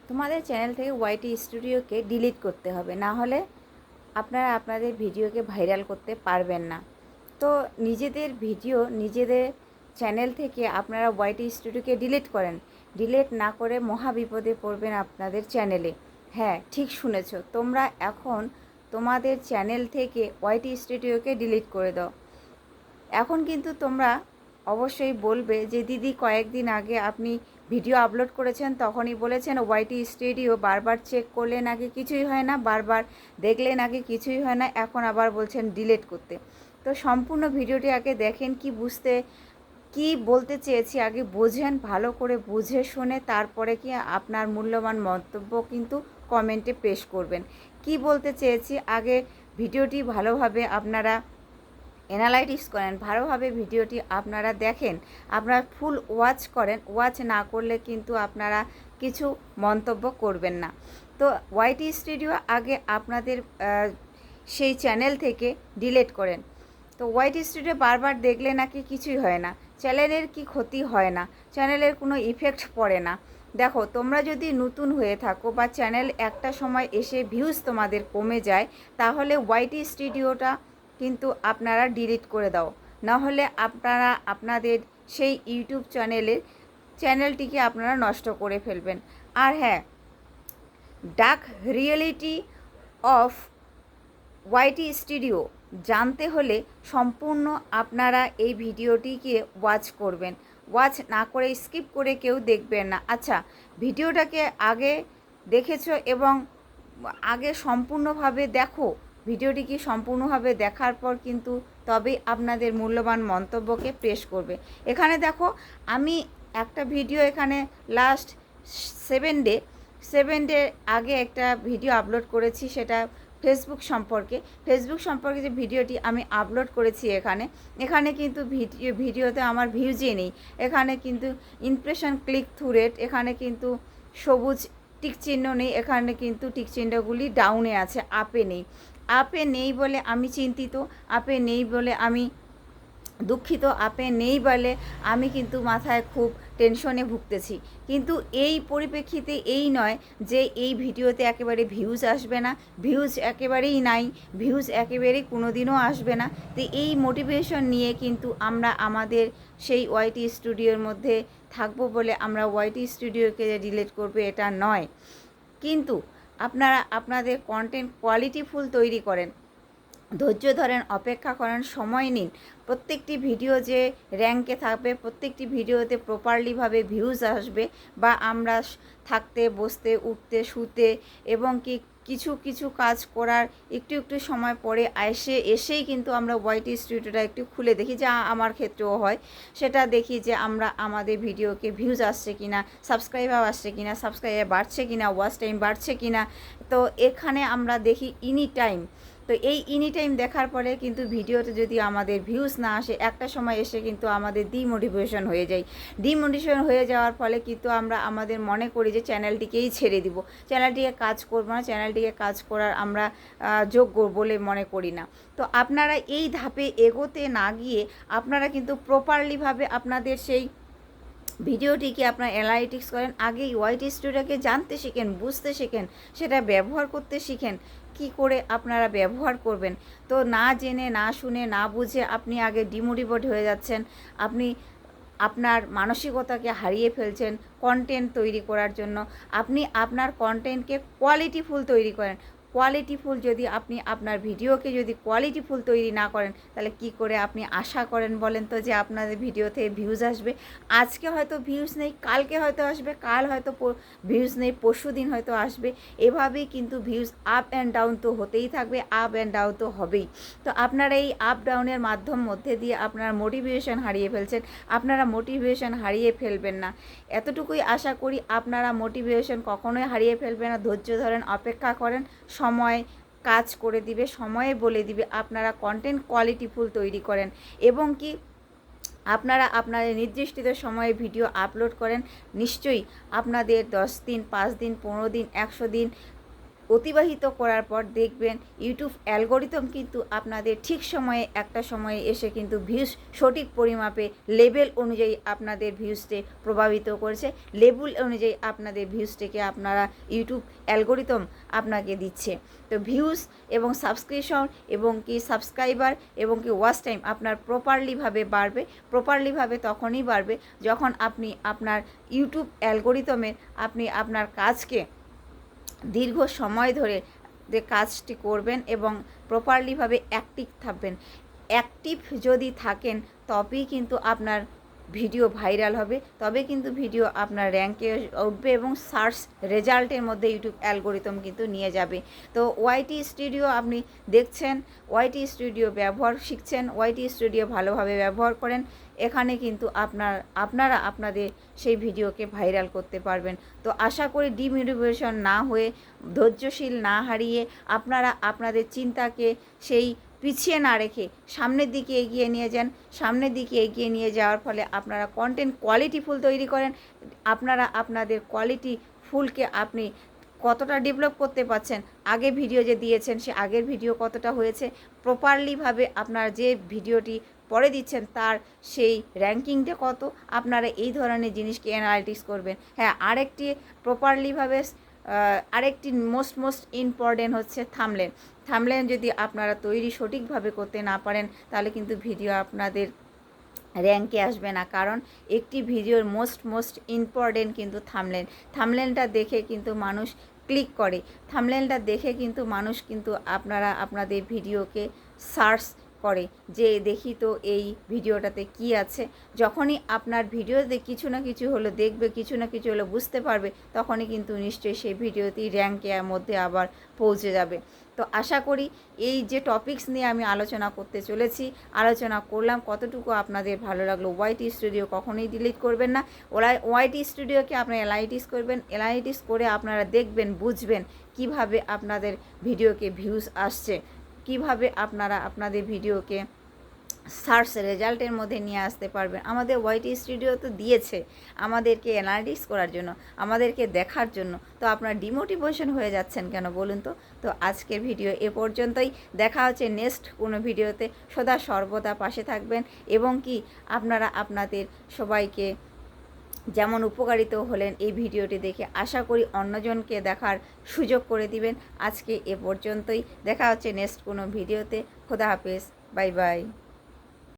তোমাদের চ্যানেল থেকে ওয়াইটি স্টুডিওকে ডিলিট করতে হবে, না হলে আপনারা আপনাদের ভিডিওকে ভাইরাল করতে পারবেন না। তো নিজেদের ভিডিও নিজেদের চ্যানেল থেকে আপনারা ওয়াইটি স্টুডিওকে ডিলিট করেন, ডিলিট না করে মহা বিপদে পড়বেন আপনাদের চ্যানেলে। হ্যাঁ, ঠিক শুনেছো, তোমরা এখন তোমাদের চ্যানেল থেকে ওয়াইটি স্টুডিওকে ডিলিট করে দাও। এখন কিন্তু তোমরা অবশ্যই বলবে যে দিদি, কয়েকদিন আগে আপনি ভিডিও আপলোড করেছেন, তখনই বলেছেন ওয়াইটি স্টুডিও বারবার চেক করলে নাকি কিছুই হয় না, বারবার দেখলে নাকি কিছুই হয় না, এখন আবার বলছেন ডিলিট করতে। তো সম্পূর্ণ ভিডিওটি আগে দেখেন, কি বলতে চেয়েছি আগে বোঝেন, ভালো করে বুঝে শুনে তারপরে কি আপনার মূল্যবান মন্তব্য কিন্তু কমেন্টে পেশ করবেন। কি বলতে চেয়েছি আগে ভিডিওটি ভালোভাবে আপনারা অ্যানালাইটিস করেন, ভালোভাবে ভিডিওটি আপনারা দেখেন, আপনারা ফুল ওয়াচ করেন। ওয়াচ না করলে কিন্তু আপনারা কিছু মন্তব্য করবেন না। তো ওয়াইটি স্টুডিও আগে আপনাদের সেই চ্যানেল থেকে ডিলিট করেন। তো ওয়াইটি স্টুডিও বারবার দেখলে নাকি কিছুই হয় না, চ্যানেলের কি ক্ষতি হয় না, চ্যানেলের কোনো ইফেক্ট পড়ে না। দেখো, তোমরা যদি নতুন হয়ে থাকো বা চ্যানেল একটা সময় এসে ভিউজ তোমাদের কমে যায়, তাহলে ওয়াইটি স্টুডিওটা কিন্তু আপনারা ডিলিট করে দাও, না হলে আপনারা আপনাদের সেই ইউটিউব চ্যানেলটিকে আপনারা নষ্ট করে ফেলবেন। আর হ্যাঁ, dark reality of YT studio জানতে হলে সম্পূর্ণ আপনারা এই ভিডিওটিকে ওয়াচ করবেন। ওয়াচ না করে স্কিপ করে কেউ দেখবেন না। আচ্ছা, ভিডিওটাকে আগে দেখেছো এবং আগে সম্পূর্ণভাবে দেখো, ভিডিওটিকে সম্পূর্ণভাবে দেখার পর কিন্তু তবেই আপনাদের মূল্যবান মন্তব্যকে পেশ করবে। এখানে দেখো, আমি একটা ভিডিও এখানে লাস্ট 7 ডে আগে একটা ভিডিও আপলোড করেছি, সেটা ফেসবুক সম্পর্কে যে ভিডিওটি আমি আপলোড করেছি এখানে কিন্তু ভিডিওতে আমার ভিউজই নেই। এখানে কিন্তু ইমপ্রেশন, ক্লিক থ্রু রেট, এখানে কিন্তু সবুজ টিক চিহ্ন নেই, এখানে কিন্তু টিক চিহ্নগুলি ডাউনে আছে, আপে নেই বলে আমি চিন্তিত, আপে নেই বলে আমি দুঃখিত, আপে নেই বলে আমি কিন্তু মাথায় খুব টেনশনে ভুগতেছি। কিন্তু এই পরিপ্রেক্ষিতে এই নয় যে এই ভিডিওতে একেবারে ভিউজ আসবে না, ভিউজ একেবারেই নাই, ভিউজ একেবারেই কোনো দিনও আসবে না। তো এই মোটিভেশন নিয়ে কিন্তু আমরা আমাদের সেই ওয়াইটি স্টুডিওর মধ্যে থাকবো বলে আমরা ওয়াইটি স্টুডিওকে ডিলিট করবো এটা নয়। কিন্তু আপনারা আপনাদের কন্টেন্ট কোয়ালিটিফুল তৈরি করেন, ধৈর্য ধরেন, অপেক্ষা করেন, সময় নিন। প্রত্যেকটি ভিডিও যে র্যাঙ্কে থাকবে, প্রত্যেকটি ভিডিওতে প্রপারলিভাবে ভিউজ আসবে, বা আমরা থাকতে, বসতে, উঠতে, শুতে এবং কিছু কিছু কাজ করার একটু সময় পরে এসেই কিন্তু আমরা ওয়াইটি স্টুডিওটা একটু খুলে দেখি, যা আমার ক্ষেত্রেও হয়। সেটা দেখি যে আমরা আমাদের ভিডিওকে ভিউজ আসছে কিনা, সাবস্ক্রাইবার আসছে কিনা, সাবস্ক্রাইবার বাড়ছে কিনা, ওয়াচ টাইম বাড়ছে কিনা। তো এখানে আমরা দেখি এনি টাইম। তো এই এনি টাইম দেখার পরে কিন্তু ভিডিওতে যদি আমাদের ভিউজ না আসে, একটা সময় এসে কিন্তু আমাদের ডিমোটিভেশন হয়ে যাওয়ার ফলে কিন্তু আমরা আমাদের মনে করি যে চ্যানেলটিকেই ছেড়ে দিব, চ্যানেলটিকে কাজ করবো না, চ্যানেলটিকে কাজ করার আমরা যোগ্য বলে মনে করি না। তো আপনারা এই ধাপে এগোতে না গিয়ে আপনারা কিন্তু প্রপারলিভাবে আপনাদের সেই ভিডিওটিকে আপনার অ্যানালাইটিক্স করেন, আগেই ওয়াইটি স্টুডিওকে জানতে শিখেন, বুঝতে শিখেন, সেটা ব্যবহার করতে শিখেন, কি করে আপনারা ব্যবহার করবেন। তো না জেনে, না শুনে, না বুঝে আপনি আগে ডিমোটিভেট হয়ে যাচ্ছেন, আপনি আপনার মানসিকতাকে হারিয়ে ফেলছেন কন্টেন্ট তৈরি করার জন্য। আপনি আপনার কন্টেন্টকে কোয়ালিটিফুল তৈরি করেন। কোয়ালিটিফুল যদি আপনি আপনার ভিডিওকে যদি কোয়ালিটিফুল তৈরি না করেন, তাহলে কি করে আপনি আশা করেন বলেন তো যে আপনাদের ভিডিওতে ভিউজ আসবে? আজকে হয়তো ভিউজ নেই, কালকে হয়তো আসবে, কাল হয়তো ভিউজ নেই, পরশু দিন হয়তো আসবে। এভাবেই কিন্তু ভিউজ আপ অ্যান্ড ডাউন তো হতেই থাকবে, আপ অ্যান্ড ডাউন তো হবেই। তো আপনারা এই আপ ডাউনের মধ্যে দিয়ে আপনারা মোটিভেশন হারিয়ে ফেলছেন। আপনারা মোটিভেশন হারিয়ে ফেলবেন না, এতটুকুই আশা করি। আপনারা মোটিভেশন কখনোই হারিয়ে ফেলবেন না, ধৈর্য ধরেন, অপেক্ষা করেন, সময় কাজ করে দিবে, সময়ে বলে দিবে। আপনারা কন্টেন্ট কোয়ালিটিফুল তৈরি করেন এবং কি আপনারা আপনাদের নির্দিষ্ট সময়ে ভিডিও আপলোড করেন। নিশ্চয়ই আপনাদের 10 দিন, 5 দিন, 15 দিন, 100 দিন অতিবাহিত করার পর দেখবেন ইউটিউব অ্যালগোরিদম কিন্তু আপনাদের ঠিক সময়ে একটা সময়ে এসে কিন্তু ভিউজ সঠিক পরিমাপে লেভেল অনুযায়ী আপনাদের ভিউজকে প্রভাবিত করেছে, লেভেল অনুযায়ী আপনাদের ভিউজটিকে আপনারা ইউটিউব অ্যালগোরিদম আপনাকে দিচ্ছে। তো ভিউজ এবং সাবস্ক্রিপশন এবং কি সাবস্ক্রাইবার এবং কি ওয়াচ টাইম আপনার প্রপারলিভাবে বাড়বে। প্রপারলিভাবে তখনই বাড়বে যখন আপনি আপনার ইউটিউব অ্যালগোরিদমের আপনি আপনার কাজকে দীর্ঘ সময় ধরে যে কাজটি করবেন এবং প্রপারলিভাবে অ্যাক্টিভ থাকবেন। অ্যাক্টিভ যদি থাকেন তবেই কিন্তু আপনার ভিডিও ভাইরাল হবে, তবে কিন্তু ভিডিও আপনার র্যাঙ্কে উঠবে এবং সার্চ রেজাল্টের মধ্যে ইউটিউব অ্যালগোরিদম কিন্তু নিয়ে যাবে। তো ওয়াইটি স্টুডিও আপনি দেখছেন, ওয়াইটি স্টুডিও ব্যবহার শিখছেন, ওয়াইটি স্টুডিও ভালোভাবে ব্যবহার করেন, এখানে কিন্তু আপনারা আপনাদের সেই ভিডিওকে ভাইরাল করতে পারবেন। তো আশা করি ডিমোটিভেশন না হয়ে, ধৈর্যশীল না হারিয়ে আপনারা আপনাদের চিন্তাকে সেই পিছিয়ে না রেখে সামনের দিকে এগিয়ে নিয়ে যান। সামনের দিকে এগিয়ে নিয়ে যাওয়ার ফলে আপনারা কন্টেন্ট কোয়ালিটিফুল তৈরি করেন। আপনারা আপনাদের কোয়ালিটি ফুলকে আপনি কতটা ডেভেলপ করতে পারছেন, আগে ভিডিও যে দিয়েছেন সে আগের ভিডিও কতটা হয়েছে, প্রপারলিভাবে আপনার যে ভিডিওটি পরে দিচ্ছেন তার সেই র্যাঙ্কিংটা কত, আপনারা এই ধরনের জিনিসকে অ্যানালাইটিক্স করবেন। হ্যাঁ, আরেকটি প্রপারলিভাবে আরেকটি মোস্ট ইম্পর্টেন্ট হচ্ছে থাম্বনেল। থাম্বনেল যদি আপনারা তৈরি সঠিকভাবে করতে না পারেন তাহলে কিন্তু ভিডিও আপনাদের র্যাঙ্কে আসবে না। কারণ একটি ভিডিওর মোস্ট ইম্পর্টেন্ট কিন্তু থাম্বনেল। থাম্বনেলটা দেখে কিন্তু মানুষ ক্লিক করে, থাম্বনেলটা দেখে কিন্তু মানুষ কিন্তু আপনাদের ভিডিওকে সার্চ করে যে দেখি তো এই ভিডিওটাতে কি আছে। যখনই আপনার ভিডিওতে কিছু না কিছু হলো দেখবে, কিছু না কিছু হলো বুঝতে পারবে, তখনই কিন্তু নিশ্চয়ই সেই ভিডিওটি র্যাঙ্কের মধ্যে আবার পৌঁছে যাবে। তো আশা করি এই যে টপিকস নিয়ে আমি আলোচনা করতে চলেছি, আলোচনা করলাম, কতটুকু আপনাদের ভালো লাগলো। ওয়াইটি স্টুডিও কখনোই ডিলিট করবেন না। ওয়াইটি স্টুডিওকে আপনারা এনালাইটিক্স করবেন, এনালাইটিক্স করে আপনারা দেখবেন, বুঝবেন কিভাবে আপনাদের ভিডিওকে ভিউজ আসছে, কিভাবে আপনারা আপনাদের ভিডিওকে সার্চ রেজাল্টের মধ্যে নিয়ে আসতে পারবেন। আমাদের ওয়াইটি স্টুডিও তো দিয়েছে আমাদেরকে অ্যানালাইটিক্স করার জন্য, আমাদেরকে দেখার জন্য। তো আপনারা ডিমোটিভেশন হয়ে যাচ্ছেন কেন বলুন তো? তো আজকের ভিডিও এ পর্যন্তই, দেখা হচ্ছে নেক্সট কোনো ভিডিওতে। সদা সর্বদা পাশে থাকবেন এবং কি আপনারা আপনাদের সবাইকে যেমন উপকারিত হলেন এই ভিডিওটি দেখে, আশা করি অন্যজনকে দেখার সুযোগ করে দিবেন। আজকে এ পর্যন্তই, দেখা হচ্ছে নেক্সট কোনো ভিডিওতে। খোদা হাফেজ, বাই বাই।